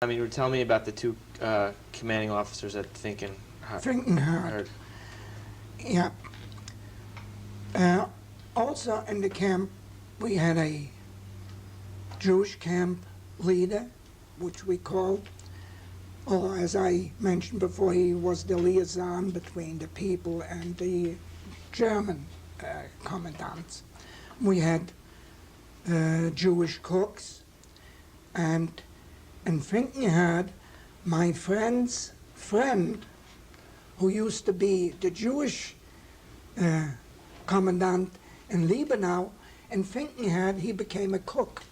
I mean, tell me about the two commanding officers at Finkenhard. Yeah. Also in the camp, we had a Jewish camp leader, which we called, or as I mentioned before, he was the liaison between the people and the German commandants. We had Jewish cooks, and in Finkenhard, my friend's friend, who used to be the Jewish commandant in Liebenau, in Finkenhard, he became a cook.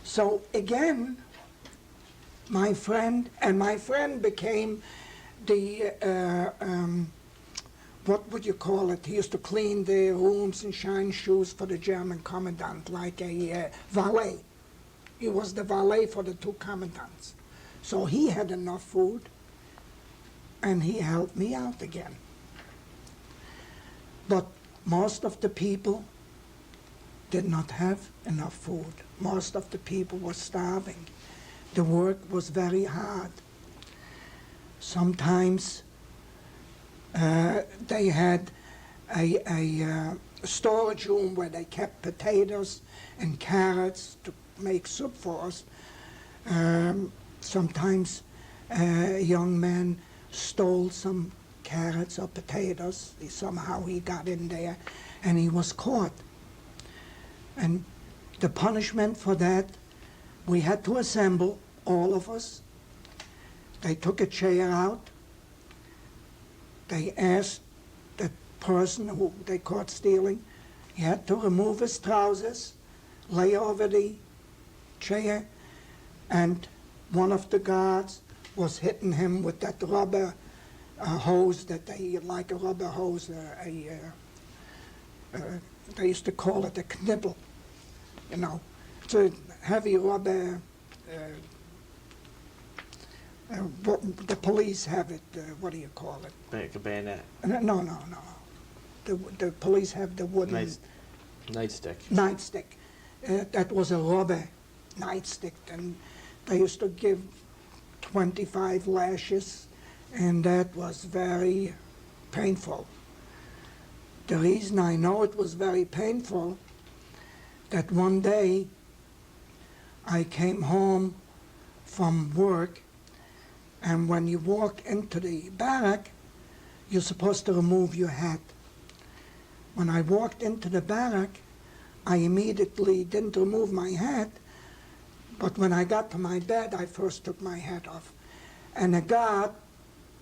So again, my friend became the, what would you call it? He used to clean the rooms and shine shoes for the German commandant, like a valet. He was the valet for the two commandants. So he had enough food, and he helped me out again. But most of the people did not have enough food. Most of the people were starving. The work was very hard. Sometimes they had a storage room where they kept potatoes and carrots to make soup for us. Sometimes a young man stole some carrots or potatoes. Somehow he got in there and he was caught. And the punishment for that, we had to assemble, all of us. They took a chair out. They asked the person who they caught stealing, he had to remove his trousers, lay over the chair, and one of the guards was hitting him with that rubber hose that they, like a rubber hose, they used to call it a knibble, you know. It's a heavy rubber, the police have it, what do you call it? Like a bayonet. No. The police have the wooden... Nightstick. Nightstick. That was a rubber nightstick, and they used to give 25 lashes, and that was very painful. The reason I know it was very painful, that one day I came home from work, and when you walk into the barrack, you're supposed to remove your hat. When I walked into the barrack, I immediately didn't remove my hat, but when I got to my bed, I first took my hat off. And a guard,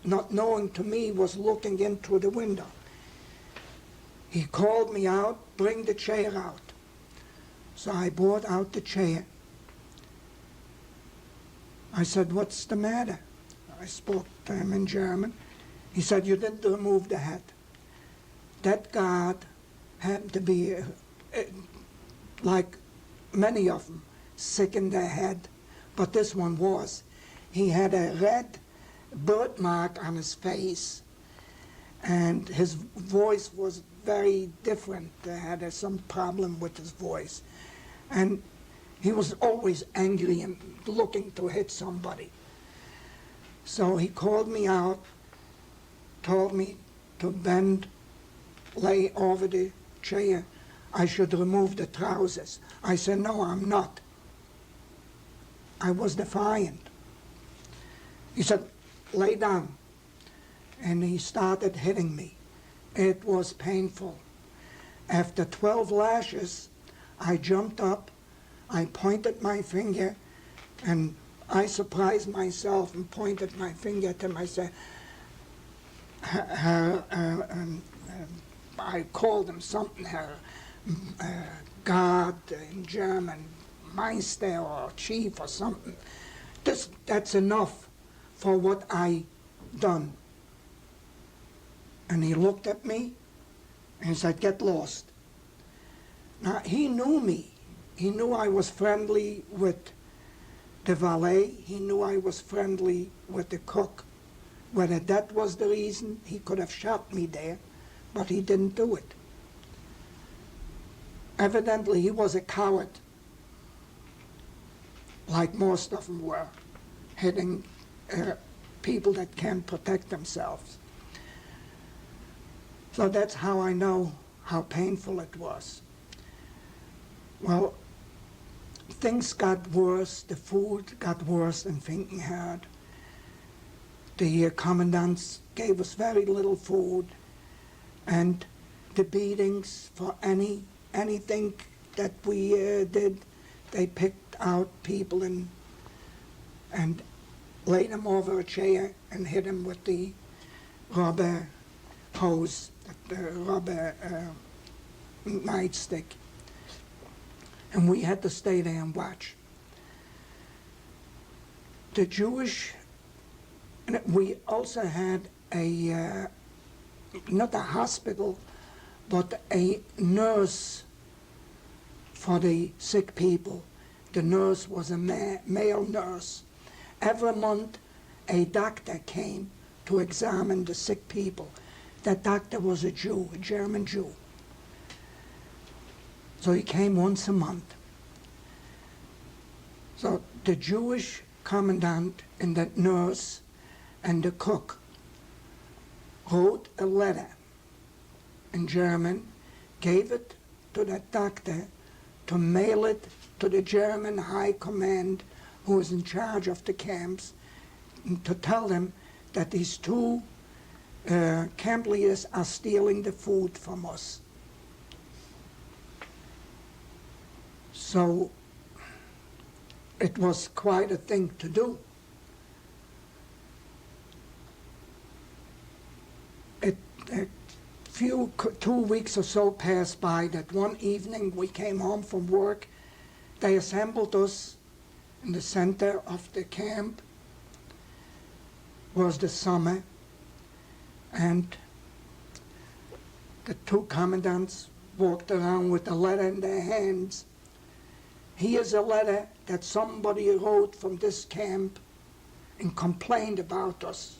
not knowing to me, was looking in through the window. He called me out, bring the chair out. So I brought out the chair. I said, what's the matter? I spoke to him in German. He said, you didn't remove the hat. That guard happened to be, like many of them, sick in their head, but this one was. He had a red birthmark on his face, and his voice was very different. They had some problem with his voice. And he was always angry and looking to hit somebody. So he called me out, told me to bend, lay over the chair. I should remove the trousers. I said, no, I'm not. I was defiant. He said, lay down. And he started hitting me. It was painful. After 12 lashes, I jumped up, I pointed my finger, and I surprised myself and pointed my finger at him. I said, I called him something, God in German, Meister or Chief or something. That's enough for what I done. And he looked at me and he said, get lost. Now, he knew me. He knew I was friendly with the valet. He knew I was friendly with the cook. Whether that was the reason, he could have shot me there, but he didn't do it. Evidently, he was a coward. like most of them were, hitting people that can't protect themselves. So that's how I know how painful it was. Well, things got worse, the food got worse than thinking had. The commandants gave us very little food, and the beatings for anything that we did, they picked out people and laid them over a chair and hit them with the rubber hose, the rubber nightstick. And we had to stay there and watch. The Jewish, we also had a, not a hospital, but a nurse for the sick people. The nurse was a male nurse. Every month, a doctor came to examine the sick people. That doctor was a Jew, a German Jew. So he came once a month. So the Jewish commandant and that nurse and the cook wrote a letter in German, gave it to that doctor to mail it to the German High Command who was in charge of the camps, and to tell them that these two camp leaders are stealing the food from us. So it was quite a thing to do. A 2 weeks or so passed by that one evening we came home from work. They assembled us in the center of the camp. It was the summer, and the two commandants walked around with a letter in their hands. Here's a letter that somebody wrote from this camp and complained about us.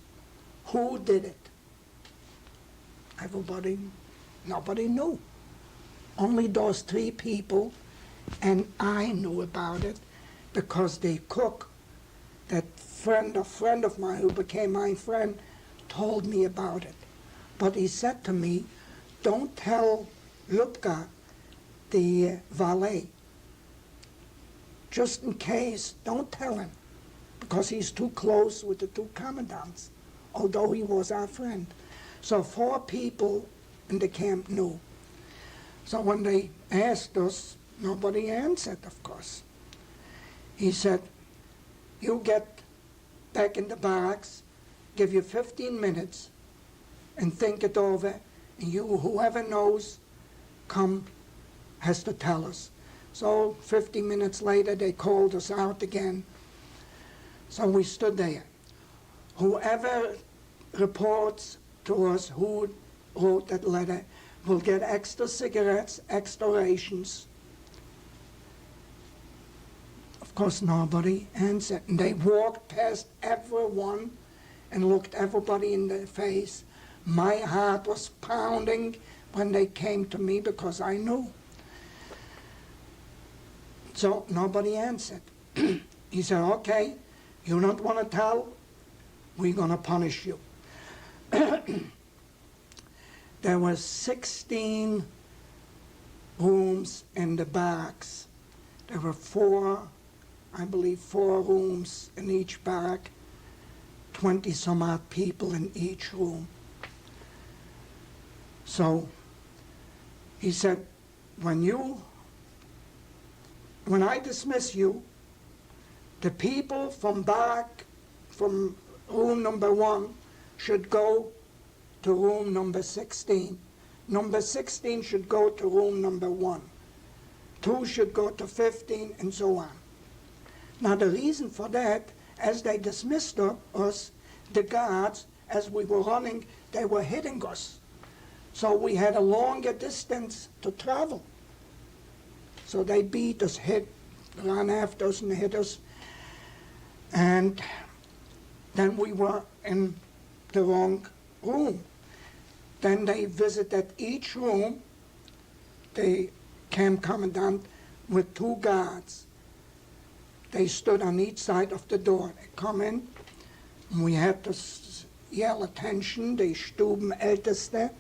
Who did it? Nobody knew. Only those 3 people, and I knew about it because the cook, that friend of mine who became my friend, told me about it. But he said to me, don't tell Lutka, the valet. Just in case, don't tell him, because he's too close with the 2 commandants, although he was our friend. So 4 people in the camp knew. So when they asked us, nobody answered, of course. He said, you get back in the barracks, give you 15 minutes, and think it over, and you, whoever knows, has to tell us. So 15 minutes later, they called us out again. So we stood there. Whoever reports to us who wrote that letter will get extra cigarettes, extra rations. Of course, nobody answered. And they walked past everyone and looked everybody in the face. My heart was pounding when they came to me because I knew. So nobody answered. He said, okay, you don't want to tell, we're going to punish you. There were 16 rooms in the barracks. There were 4 rooms in each barrack, 20 some odd people in each room. So he said, when I dismiss you, the people from room number 1 should go to room number 16. Number 16 should go to room number 1. 2 should go to 15, and so on. Now the reason for that, as they dismissed us, the guards, as we were running, they were hitting us. So we had a longer distance to travel. So they beat us, ran after us and hit us. And then we were in the wrong room. Then they visited each room, the camp commandant, with 2 guards. They stood on each side of the door. They come in, and we had to yell attention. The Stubenälteste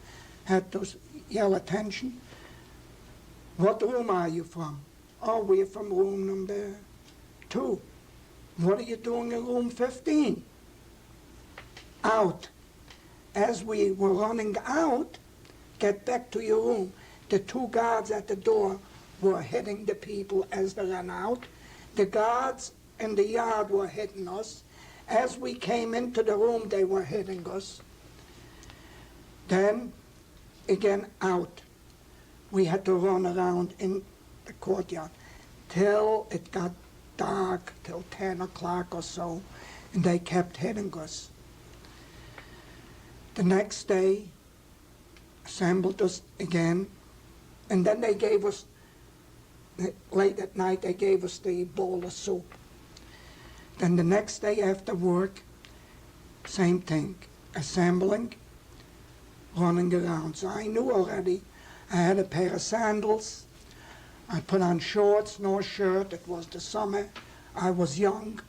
had to yell attention. What room are you from? Oh, we're from room number 2. What are you doing in room 15? Out. As we were running out, get back to your room. The 2 guards at the door were hitting the people as they ran out. The guards in the yard were hitting us. As we came into the room, they were hitting us. Then, again, out. We had to run around in the courtyard till it got dark, till 10 o'clock or so, and they kept hitting us. The next day, assembled us again, and then they gave us, late at night, they gave us the bowl of soup. Then the next day after work, same thing, assembling, running around. So I knew already. I had a pair of sandals. I put on shorts, no shirt. It was the summer. I was young.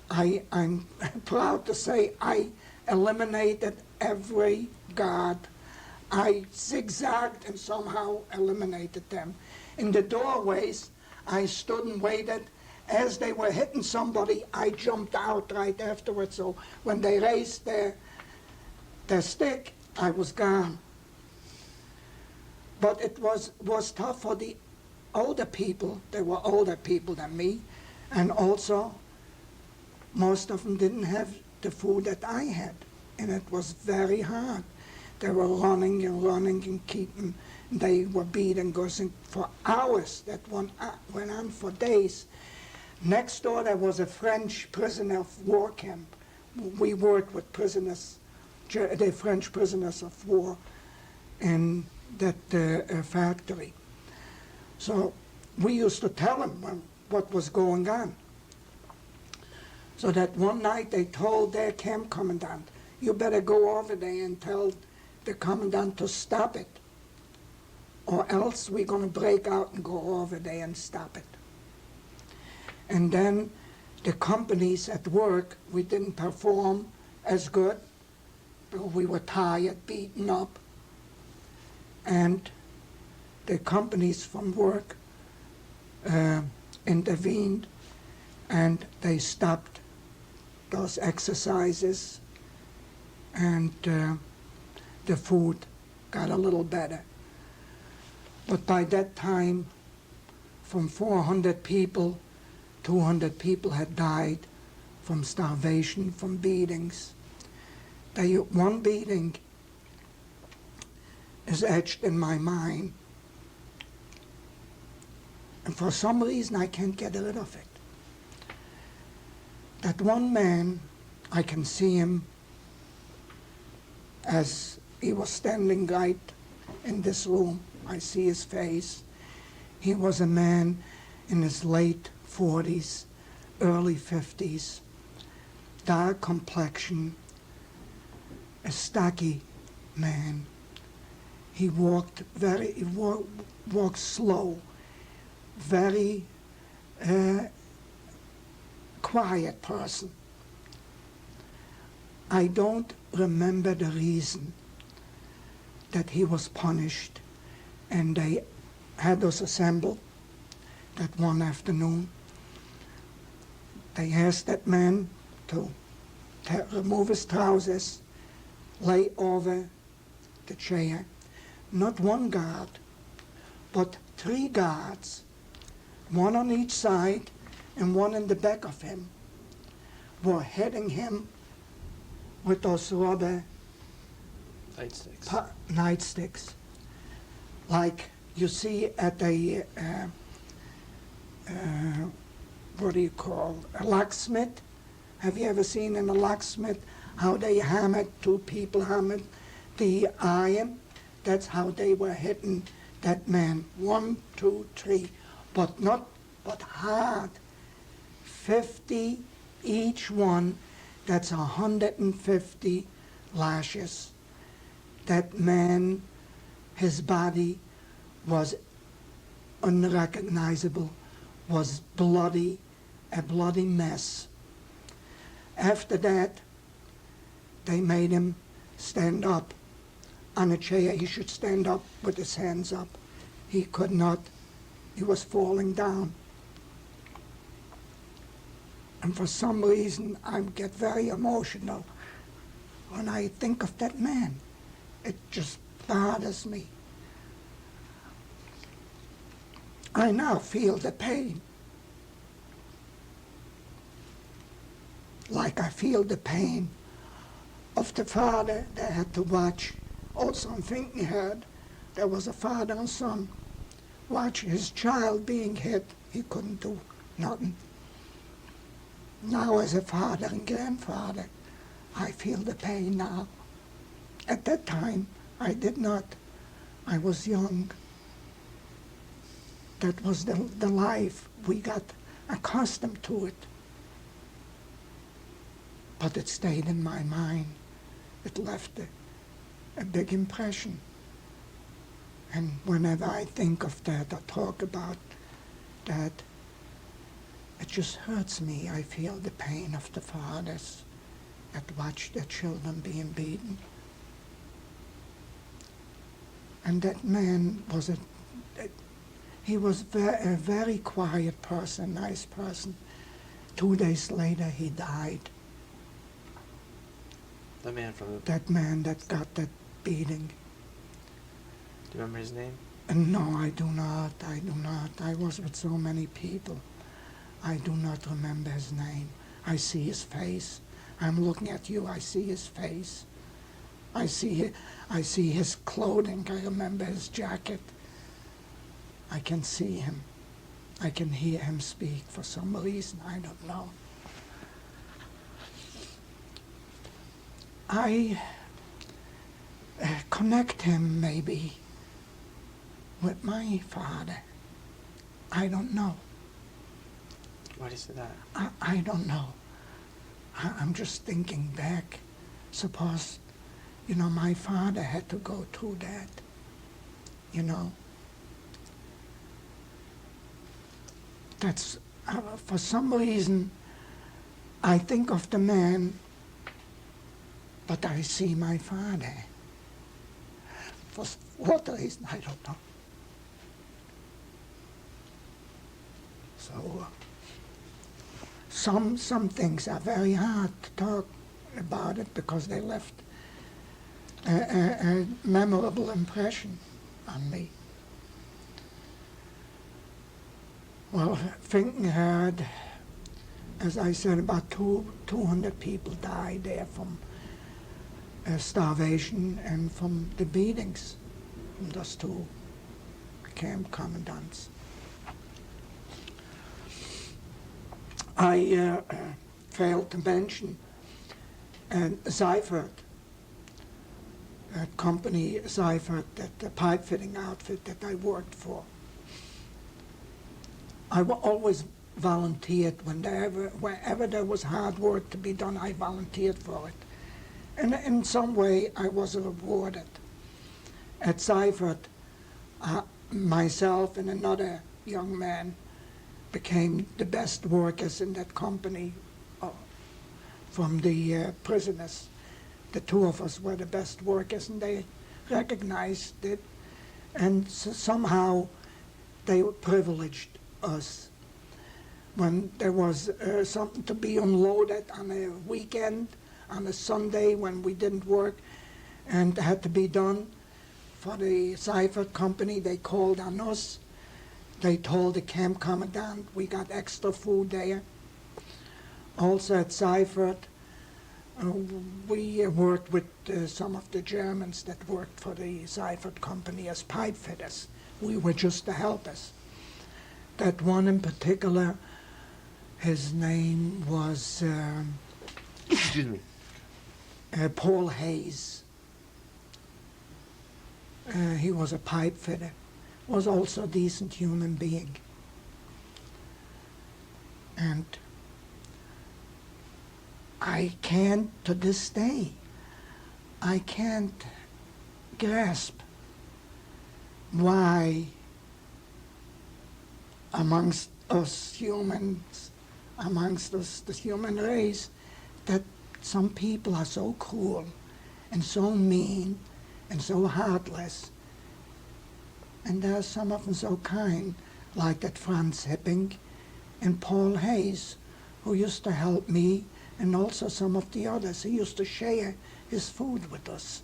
I'm proud to say I eliminated every guard. I zigzagged and somehow eliminated them. In the doorways, I stood and waited. As they were hitting somebody, I jumped out right afterwards. So when they raised their stick, I was gone. But it was tough for the older people. They were older people than me. And also, most of them didn't have the food that I had. And it was very hard. They were running and keeping. They were beating us for hours. That went on for days. Next door, there was a French prisoner of war camp. We worked with prisoners, the French prisoners of war in that factory. So we used to tell them what was going on. So that one night they told their camp commandant, you better go over there and tell the commandant to stop it, or else we're going to break out and go over there and stop it. And then the companies at work, we didn't perform as good, because we were tired, beaten up. And the companies from work intervened, and they stopped those exercises, and the food got a little better. But by that time, from 400 people, 200 people had died from starvation, from beatings. One beating is etched in my mind, and for some reason I can't get rid of it. That one man, I can see him as he was standing right in this room. I see his face. He was a man in his late 40s, early 50s, dark complexion, a stocky man. He walked walked slow, very quiet person. I don't remember the reason that he was punished, and they had us assemble that one afternoon. They asked that man to remove his trousers, lay over the chair. Not one guard, but 3 guards, one on each side and one in the back of him, were hitting him with those rubber nightsticks, like you see at a what do you call, a locksmith. Have you ever seen in a locksmith how they hammered, 2 people hammered the iron? That's how they were hitting that man. 1, 2, 3, but hard. 50 each one. That's 150 lashes. That man, his body was unrecognizable, was bloody, a bloody mess. After that, they made him stand up on a chair. He should stand up with his hands up. He could not. He was falling down. And for some reason, I get very emotional when I think of that man. It just bothers me. I now feel the pain. Like I feel the pain of the father that had to watch. Also in Finkenherd, there was a father and son. Watch his child being hit. He couldn't do nothing. Now as a father and grandfather, I feel the pain now. At that time, I did not. I was young. That was the life. We got accustomed to it. But it stayed in my mind. It left a big impression. And whenever I think of that or talk about that, it just hurts me. I feel the pain of the fathers that watch their children being beaten. And that man was he was a very quiet person, nice person. 2 days later, he died. The man from the... That man that got that beating. Do you remember his name? No, I do not. I do not. I was with so many people. I do not remember his name. I see his face. I'm looking at you. I see his face. I see his clothing. I remember his jacket. I can see him. I can hear him speak for some reason. I don't know. I connect him maybe with my father. I don't know. Why do you say that? I don't know. I'm just thinking back. Suppose, my father had to go through that, That's, for some reason, I think of the man, but I see my father. For what reason, I don't know. So, some things are very hard to talk about it because they left a memorable impression on me. Well, Finkenherd, as I said, about 200 people died there from starvation and from the beatings from those two camp commandants. I failed to mention Seifert, that company Seifert, that the pipe fitting outfit that I worked for. I always volunteered wherever there was hard work to be done, I volunteered for it. And in some way, I was rewarded. At Seifert, myself and another young man became the best workers in that company from the prisoners. The two of us were the best workers, and they recognized it. And somehow, they privileged us. When there was something to be unloaded on a weekend, on a Sunday when we didn't work, and had to be done for the Seifert company, they called on us. They told the camp commandant we got extra food there. Also at Seifert, we worked with some of the Germans that worked for the Seifert company as pipe fitters. We were just the helpers. That one in particular, his name was Excuse me. Paul Hayes. He was a pipe fitter, was also a decent human being. And I can't, to this day, I can't grasp why amongst us humans, amongst us, the human race, that some people are so cruel and so mean and so heartless. And there are some of them so kind, like that Franz Hipping and Paul Hayes, who used to help me and also some of the others. He used to share his food with us.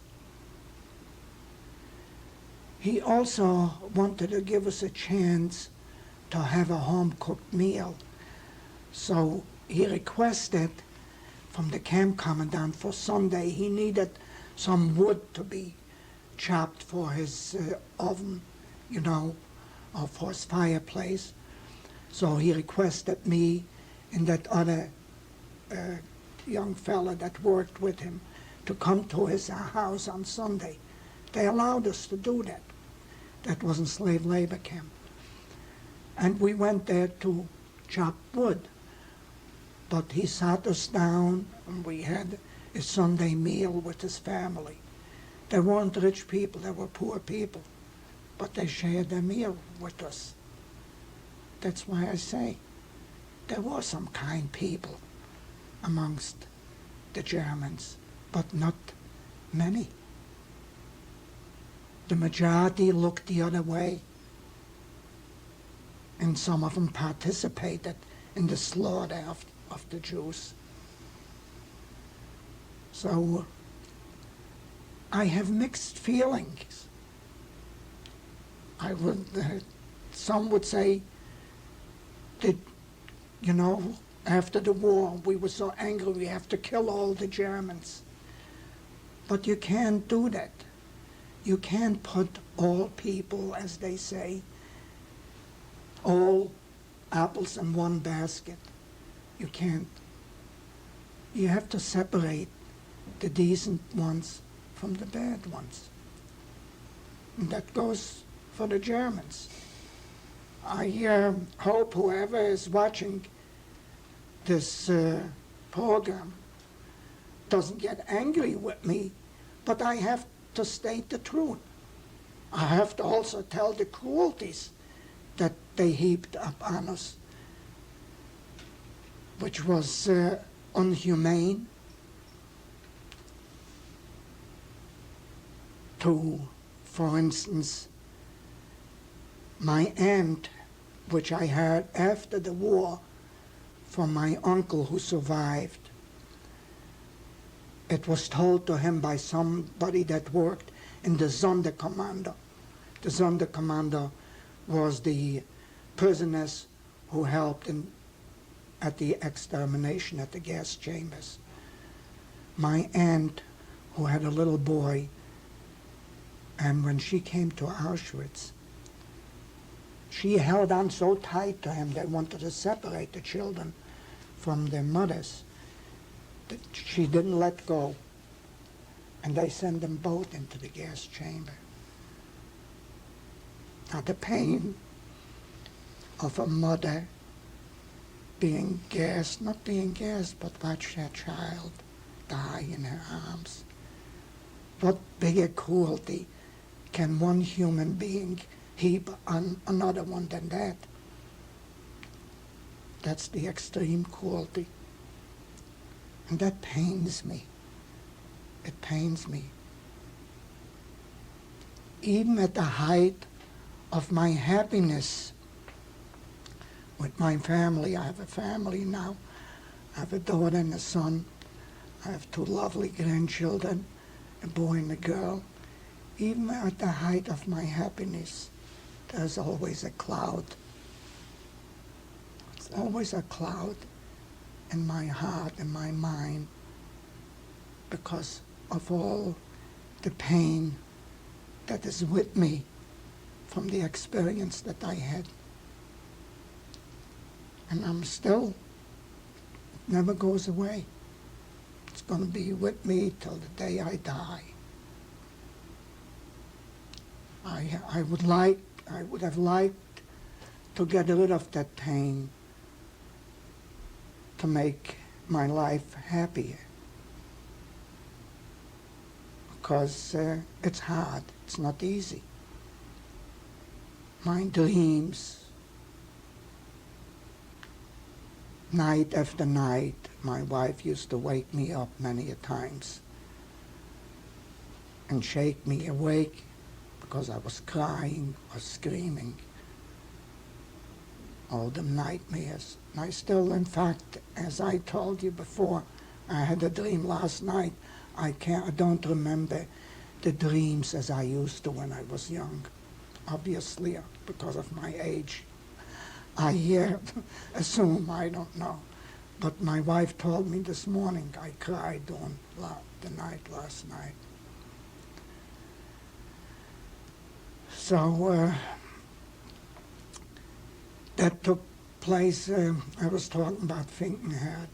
He also wanted to give us a chance to have a home-cooked meal. So he requested from the camp commandant for Sunday, he needed some wood to be chopped for his oven, you know, or for his fireplace. So he requested me and that other young fella that worked with him to come to his house on Sunday. They allowed us to do that. That wasn't slave labor camp. And we went there to chop wood. But he sat us down and we had a Sunday meal with his family. They weren't rich people, they were poor people, but they shared their meal with us. That's why I say there were some kind people amongst the Germans, but not many. The majority looked the other way, and some of them participated in the slaughter of the Jews. So I have mixed feelings. I would, some would say that, you know, after the war we were so angry we have to kill all the Germans. But you can't do that. You can't put all people, as they say, all apples in one basket. You can't. You have to separate the decent ones from the bad ones. And that goes for the Germans. I hope whoever is watching this program doesn't get angry with me, but I have to state the truth. I have to also tell the cruelties that they heaped up on us, which was inhumane. To, for instance, my aunt, which I heard after the war from my uncle who survived. It was told to him by somebody that worked in the Sonderkommando. The Sonderkommando was the prisoners who helped at the extermination at the gas chambers. My aunt, who had a little boy, and when she came to Auschwitz, she held on so tight to him, they wanted to separate the children from their mothers, that she didn't let go. And they sent them both into the gas chamber. Now the pain of a mother being gassed, not being gassed, but watch their child die in her arms. What bigger cruelty can one human being heap on another one than that? That's the extreme cruelty. And that pains me. It pains me. Even at the height of my happiness with my family, I have a family now. I have a daughter and a son. I have 2 lovely grandchildren, a boy and a girl. Even at the height of my happiness, there's always a cloud. There's always a cloud in my heart, in my mind, because of all the pain that is with me from the experience that I had. And I'm still, it never goes away. It's going to be with me till the day I die. I would have liked to get rid of that pain, to make my life happier. Because it's hard, it's not easy. My dreams night after night, my wife used to wake me up many a times and shake me awake because I was crying or screaming. All the nightmares. And I still, in fact, as I told you before, I had a dream last night. I don't remember the dreams as I used to when I was young, obviously, because of my age. I assume, I don't know. But my wife told me this morning I cried on the night last night. So that took place, I was talking about Finkenhead.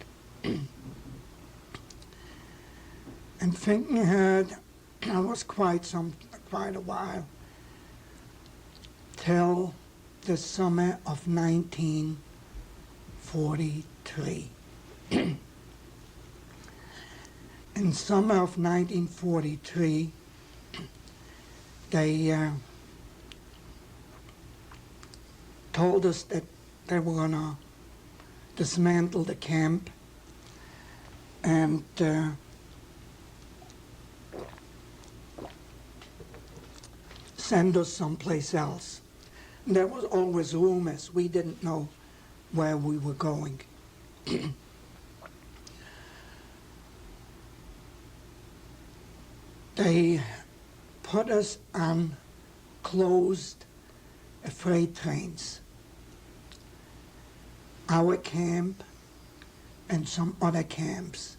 And Finkenhead, I was quite a while, till the summer of 1943. In summer of 1943, they told us that they were going to dismantle the camp and send us someplace else. And there was always rumors. We didn't know where we were going. They put us on closed freight trains. Our camp and some other camps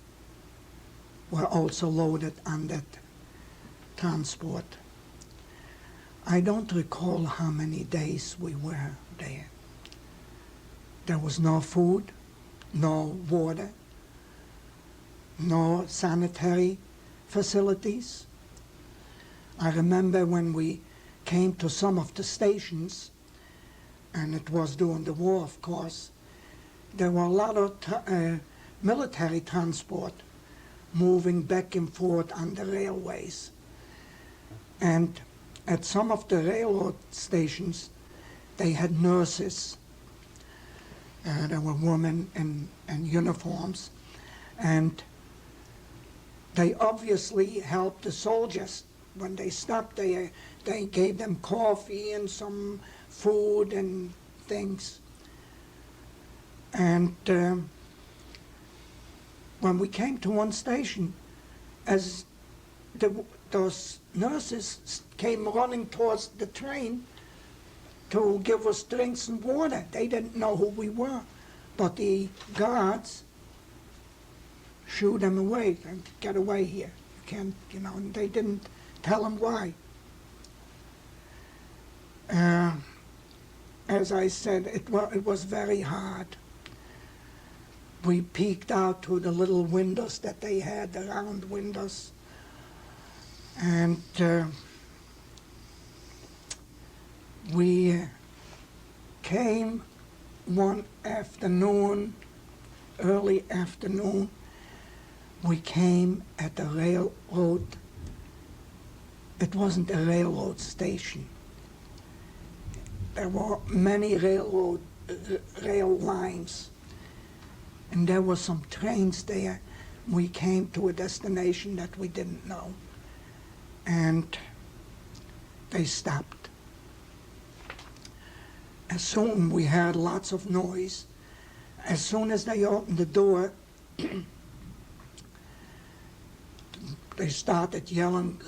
were also loaded on that transport. I don't recall how many days we were there. There was no food, no water, no sanitary facilities. I remember when we came to some of the stations, and it was during the war, of course, there were a lot of military transport moving back and forth on the railways. And at some of the railroad stations, they had nurses. There were women in uniforms, and they obviously helped the soldiers. When they stopped, they gave them coffee and some food and things. And when we came to one station, as those nurses came running towards the train to give us drinks and water, they didn't know who we were, but the guards shooed them away and get away here. You can't, and they didn't tell them why. As I said, it was very hard. We peeked out through the little windows that they had, the round windows, and we came one afternoon, early afternoon. We came at the railroad. It wasn't a railroad station. There were many rail lines, and there were some trains there. We came to a destination that we didn't know, and they stopped. As soon we heard lots of noise. As soon as they opened the door, they started yelling,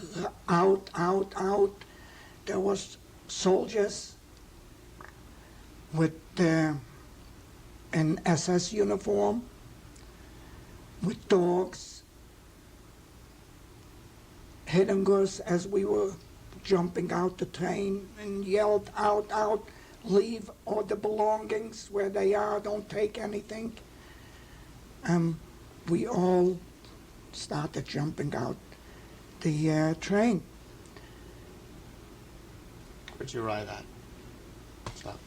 out, out, out. There was soldiers with an SS uniform, with dogs, hitting us as we were jumping out the train, and yelled, out, out, leave all the belongings where they are, don't take anything. We all started jumping out the train. Where'd you arrive at? Stop.